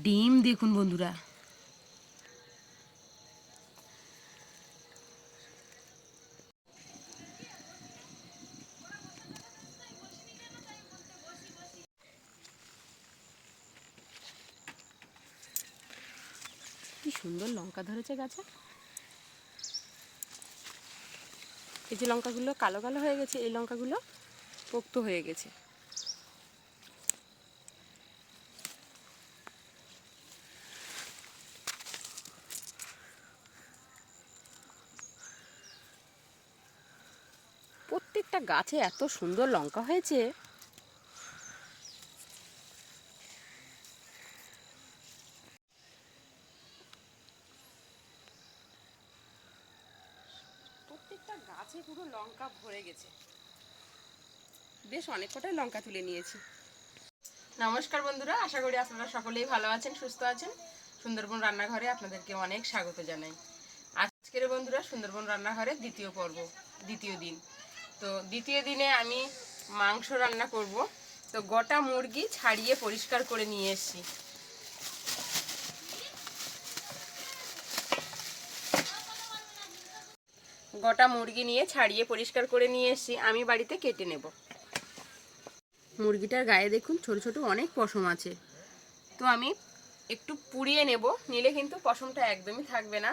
ডিম দেখুন বন্ধুরা। কি সুন্দর লঙ্কা ধরেছে গাছে। এই যে লঙ্কাগুলো কালো কালো হয়ে গেছে, এই লঙ্কাগুলো পোক্ত হয়ে গেছে। প্রত্যেকটা গাছে এত সুন্দর লঙ্কা হয়েছে। প্রত্যেকটা গাছে পুরো লঙ্কা ভরে গেছে। বেশ অনেক কটাই লঙ্কা তুলে নিয়েছি। নমস্কার বন্ধুরা, আশা করি আপনারা সকলেই ভালো আছেন, সুস্থ আছেন। সুন্দরবন রান্নাঘরে আপনাদেরকে অনেক স্বাগত জানাই। আজকের বন্ধুরা সুন্দরবন রান্নাঘরে দ্বিতীয় পর্ব, দ্বিতীয় দিন। তো দ্বিতীয় দিনে আমি মাংস রান্না করব। তো গোটা মুরগি ছাড়িয়ে পরিষ্কার করে নিয়ে এসেছি। গোটা মুরগি নিয়ে ছাড়িয়ে পরিষ্কার করে নিয়ে এসেছি, আমি বাড়িতে কেটে নেব। মুরগিটার গায়ে দেখুন ছোট ছোট অনেক পশম আছে। তো আমি একটু পুড়িয়ে নেব, নিলে কিন্তু পশমটা একদমই থাকবে না।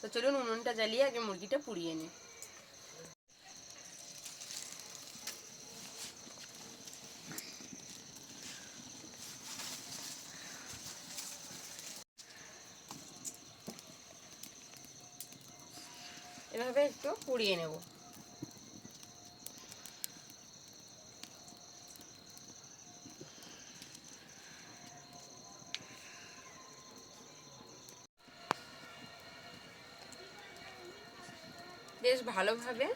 তো চলুন উনুনটা জ্বালিয়ে আগে মুরগিটা পুড়িয়ে নিই। এভাবে একটু পুড়িয়ে নেব। বেশ ভালোভাবে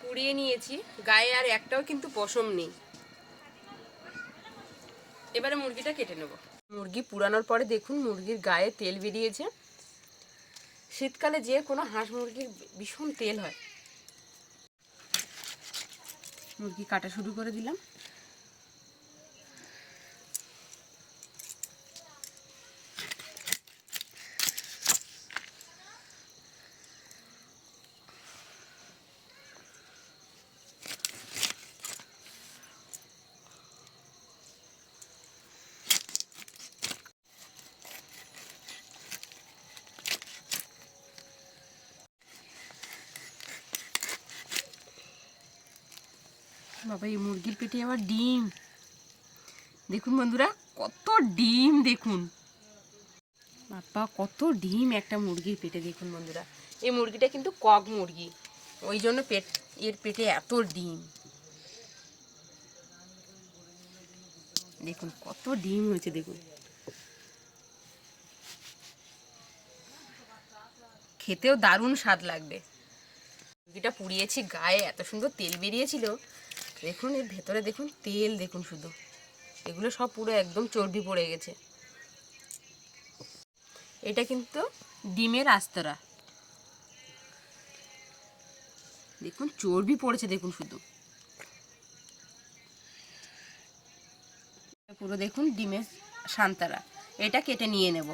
পুড়িয়ে নিয়েছি, গায়ে আর একটাও কিন্তু পশম নেই। এবারে মুরগিটা কেটে নেব। মুরগি পুরানোর পরে দেখুন মুরগির গায়ে তেল বেরিয়েছে। শীতকালে যে কোনো হাঁস মুরগির ভীষণ তেল হয়। মুরগি কাটা শুরু করে দিলাম। বাবা, এই মুরগির পেটে আবার ডিম দেখুন বন্ধুরা, কত ডিম দেখুন। বাবা, কত ডিম একটা মুরগির পেটে দেখুন বন্ধুরা। এই মুরগিটা কিন্তু কক মুরগি, ওই জন্য এর পেটে এত ডিম। দেখুন কত ডিম হয়েছে দেখুন। খেতেও দারুণ স্বাদ লাগবে। মুরগিটা পুড়িয়েছি, গায়ে এত সুন্দর তেল বেরিয়েছিল। দেখুন এর ভেতরে দেখুন তেল দেখুন শুধু, এগুলো সব পুরো একদম চর্বি পড়ে গেছে। এটা কিন্তু ডিমের আস্তরা, দেখুন চর্বি পড়েছে দেখুন শুধু। পুরো দেখুন ডিমের সান্তারা, এটা কেটে নিয়ে নেব।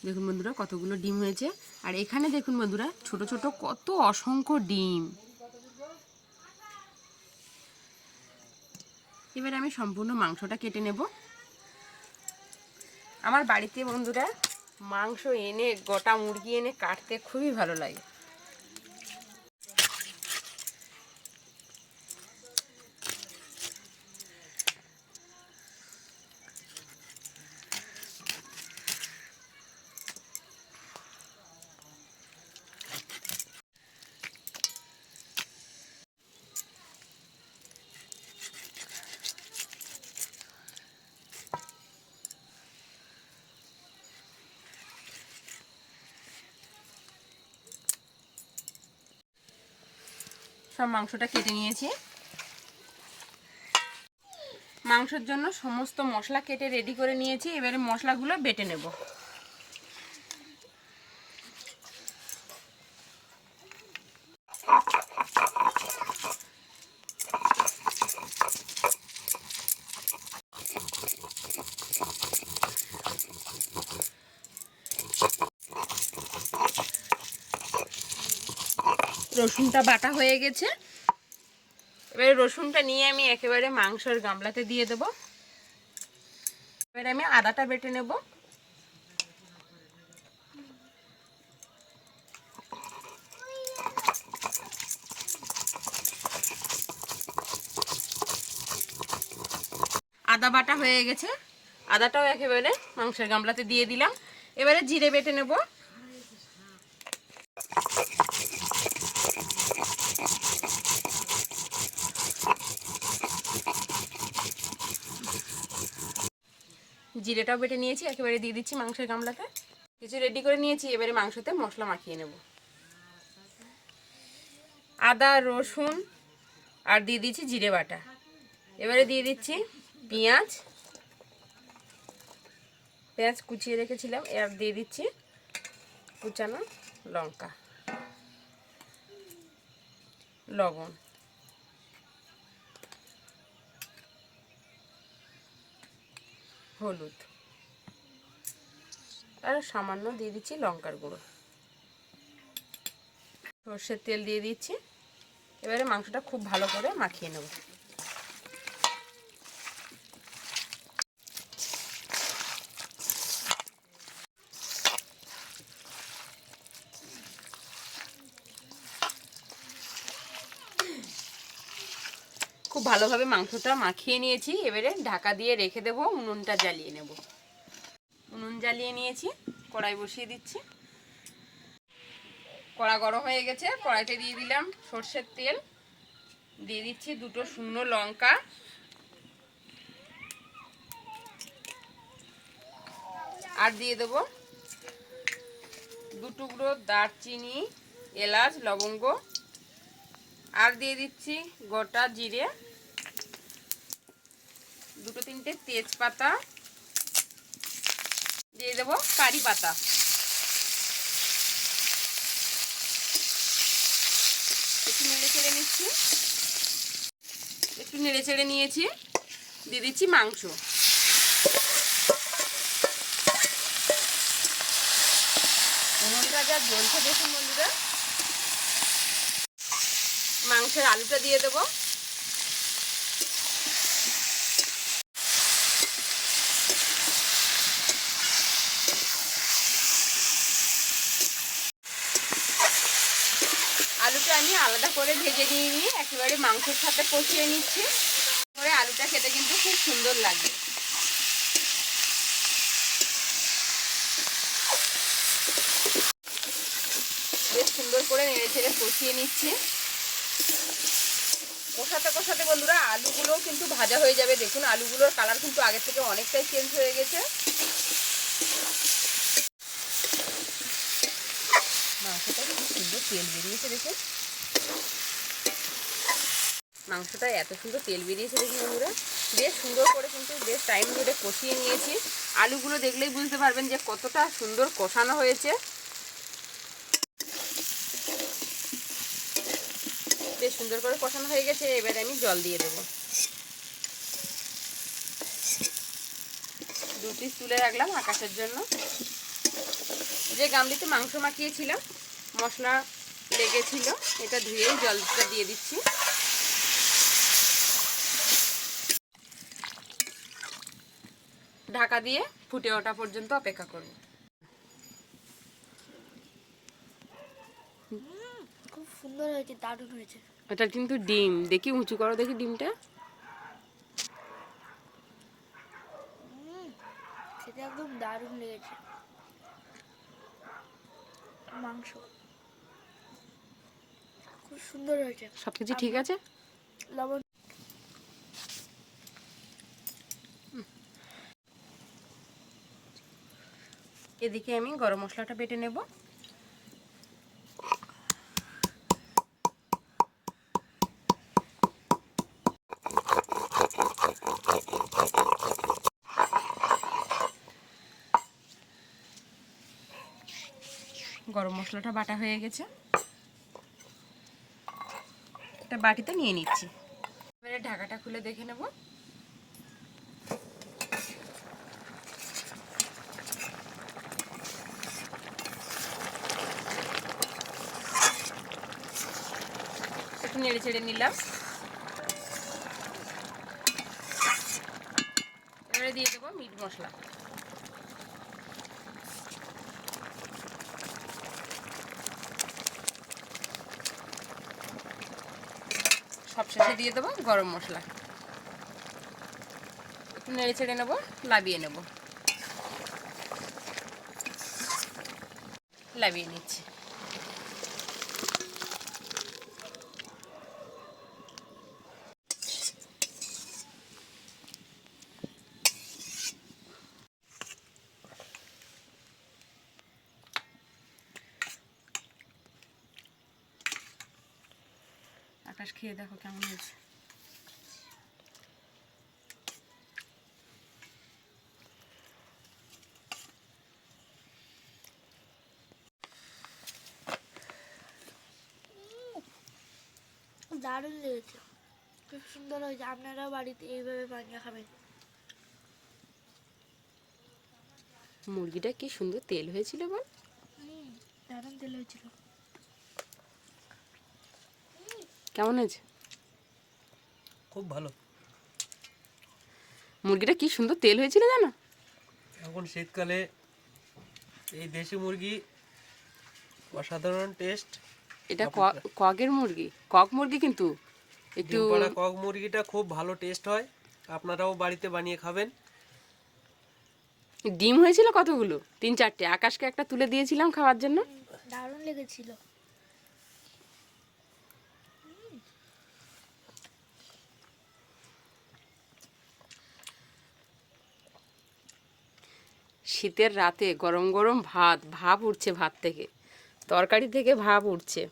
দেখুন বন্ধুরা কতগুলো ডিম হয়েছে। আর এখানে দেখুন বন্ধুরা ছোট ছোট কত অসংখ্য ডিম। এবার আমি সম্পূর্ণ মাংসটা কেটে নেব। আমার বাড়িতে বন্ধুরা মাংস এনে, গোটা মুরগি এনে কাটতে খুবই ভালো লাগে। সব মাংসটা কেটে নিয়েছি। মাংসের জন্য সমস্ত মশলা কেটে রেডি করে নিয়েছি। এবারে মশলাগুলো বেটে নেব। রসুনটা বাটা হয়ে গেছে। এবারে রসুনটা নিয়ে আমি একেবারে মাংসের গামলাতে দিয়ে দেব। এবারে আমি আদাটা বেটে নেব। আদা বাটা হয়ে গেছে, আদাটাও একেবারে মাংসের গামলাতে দিয়ে দিলাম। এবারে জিরে বেটে নেব। জিরেটাও বেটে নিয়েছি, একেবারে দিয়ে দিচ্ছি মাংসের গামলাতে। কিছু রেডি করে নিয়েছি, এবারে মাংসতে মশলা মাখিয়ে নেব। আদা রসুন আর দিয়ে দিচ্ছি জিরে বাটা। এবারে দিয়ে দিচ্ছি পেঁয়াজ, পেঁয়াজ কুচিয়ে রেখেছিলাম। এবার দিয়ে দিচ্ছি কুচানো লঙ্কা, লবণ, হলুদ আর সামান্য দিয়ে দিচ্ছি লঙ্কার গুঁড়ো। সর্ষের তেল দিয়ে দিচ্ছি। এবারে মাংসটা খুব ভালো করে মাখিয়ে নেব। খুব ভালোভাবে মাংসটা মাখিয়ে নিয়েছি। এবারে ঢাকা দিয়ে রেখে দেবো, উনুনটা জ্বালিয়ে নেব। উনুন জ্বালিয়ে নিয়েছি, কড়াই বসিয়ে দিচ্ছি। কড়া গরম হয়ে গেছে, কড়াইতে দিয়ে দিলাম সর্ষের তেল, দিয়ে দিচ্ছি দুটো শুকনো লঙ্কা, আর দিয়ে দেবো দু টুকরো দারচিনি, এলাচ, লবঙ্গ, আর দিয়ে দিচ্ছি গোটা জিরে, দুটো তিনটে তেজপাতা, দিয়ে দেবো কারি পাতা। একটু নেড়ে চেড়ে নিচ্ছি, একটু নেড়ে চেড়ে নিয়েছি। দিয়ে দিচ্ছি মাংস। উনুনটা যা জ্বলছে দেখুন বন্ধুরা। মাংসের আলুটা দিয়ে দেবো। আলুটা আমি আলাদা করে ভেজে নিয়ে একেবারে মাংসের সাথে কষিয়ে নিচ্ছি। পরে আলুটা খেতে কিন্তু খুব সুন্দর লাগে। বেশ সুন্দর করে নেড়ে চেড়ে কষিয়ে নিচ্ছি। কষাতে কষাতে বন্ধুরা আলুগুলোও কিন্তু ভাজা হয়ে যাবে। দেখুন আলুগুলোর কালার কিন্তু আগের থেকে অনেকটাই চেঞ্জ হয়ে গেছে। মাংসটা খুব সুন্দর তেল বেরিয়েছে দেখুন। মাংসটা এত সুন্দর তেল বেরিয়েছে দেখুন বন্ধুরা। বেশ সুন্দর করে কিন্তু বেশ টাইম ধরে কষিয়ে নিয়েছি। আলুগুলো দেখলেই বুঝতে পারবেন যে কতটা সুন্দর কষানো হয়েছে। বেশ সুন্দর করে কষানো হয়ে গেছে। এবারে আমি জল দিয়ে দেবো। 2 পিস তুলে রাখলাম আকাশের জন্য। যে গামলিতে মাংস মাখিয়েছিলাম, মশলা লেগেছিল, এটা ধুয়েই জলটা দিয়ে দিচ্ছি। ঢাকা দিয়ে ফুটে ওঠা পর্যন্ত অপেক্ষা করব। খুব সুন্দর হয়েছে, দারুণ হয়েছে। এটা কিন্তু ডিম, দেখি উঁচু করো দেখি ডিমটা। খেতে একদম দারুণ লেগেছে। মাংস খুব সুন্দর হয়েছে। সবকিছু ঠিক আছে। লবণ এদিকে আমি গরম মশলাটা বেটে নেব। গরম মশলাটা বাটা হয়ে গেছে, একটা বাটিতে নিয়ে নিচ্ছি। এবারে ঢাকাটা খুলে দেখে নেব। একটু নেড়ে চেড়ে নিলাম। এবারে দিয়ে দেবো মিট মশলা। সবশেষে দিয়ে দেবো গরম মশলা। একটু নেড়ে ছেড়ে নেবো, লাবিয়ে নেব। লাবিয়ে নিচ্ছি। আকাশ খেয়ে দেখো কেমন হয়েছে। দারুণ লেগেছে, খুব সুন্দর হয়েছে। আপনারাও বাড়িতে এইভাবে বানিয়ে খাবেন। মুরগিটা কি সুন্দর তেল হয়েছিল বল। দারুণ তেল হয়েছিল। কেমন হয়েছে? খুব ভালো। মুরগিটা কি সুন্দর তেল হয়েছিল জানো। এখন শীতকালে এই দেশি মুরগি অসাধারণ টেস্ট। এটা ককের মুরগি, কক মুরগি, কিন্তু একটু ডিম পাড়া কক মুরগিটা খুব ভালো টেস্ট হয়। আপনারাও বাড়িতে বানিয়ে খাবেন। ডিম হয়েছিল কতগুলো, 3-4টে। আকাশকে একটা তুলে দিয়েছিলাম খাওয়ার জন্য। দারুণ লেগেছিল। শীতের রাতে গরম গরম ভাত, ভাপ উঠছে ভাত থেকে, তরকারি থেকে ভাপ উঠছে।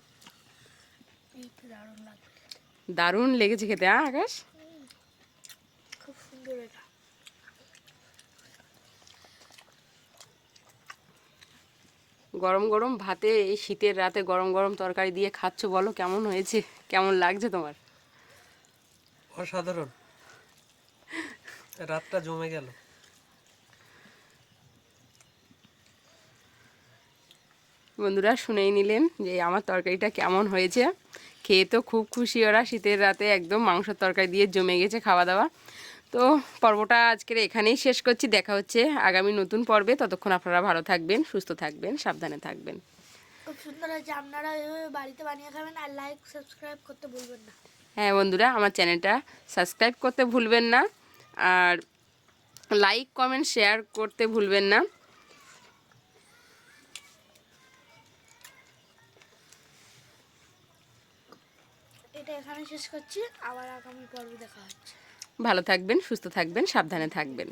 দারুণ লাগবে, দারুণ লেগেছে খেতে। হ্যাঁ আকাশ, খুব সুন্দর এটা। গরম গরম ভাতে এই শীতের রাতে গরম গরম তরকারি দিয়ে খাচ্ছ, বলো কেমন হয়েছে, কেমন লাগছে তোমার? অসাধারণ। রাতটা জমে গেল। বন্ধুরা শুনেই নিলেন যে আমার তরকারিটা কেমন হয়েছে। খেয়ে তো খুব খুশি ওরা। শীতের রাতে একদম মাংসের তরকারি দিয়ে জমে গেছে খাওয়া দাওয়া। তো পর্বটা আজকের এখানেই শেষ করছি। দেখা হচ্ছে আগামী নতুন পর্বে। ততক্ষণ আপনারা ভালো থাকবেন, সুস্থ থাকবেন, সাবধানে থাকবেন। খুব সুন্দর হয়েছে। আপনারা এভাবে বাড়িতে বানিয়ে খাবেন, আর লাইক সাবস্ক্রাইব করতে ভুলবেন না। হ্যাঁ বন্ধুরা, আমার চ্যানেলটা সাবস্ক্রাইব করতে ভুলবেন না, আর লাইক কমেন্ট শেয়ার করতে ভুলবেন না। এটা এখানে শেষ করছি, আবার আগামী পর্বে দেখা হচ্ছে। ভালো থাকবেন, সুস্থ থাকবেন, সাবধানে থাকবেন।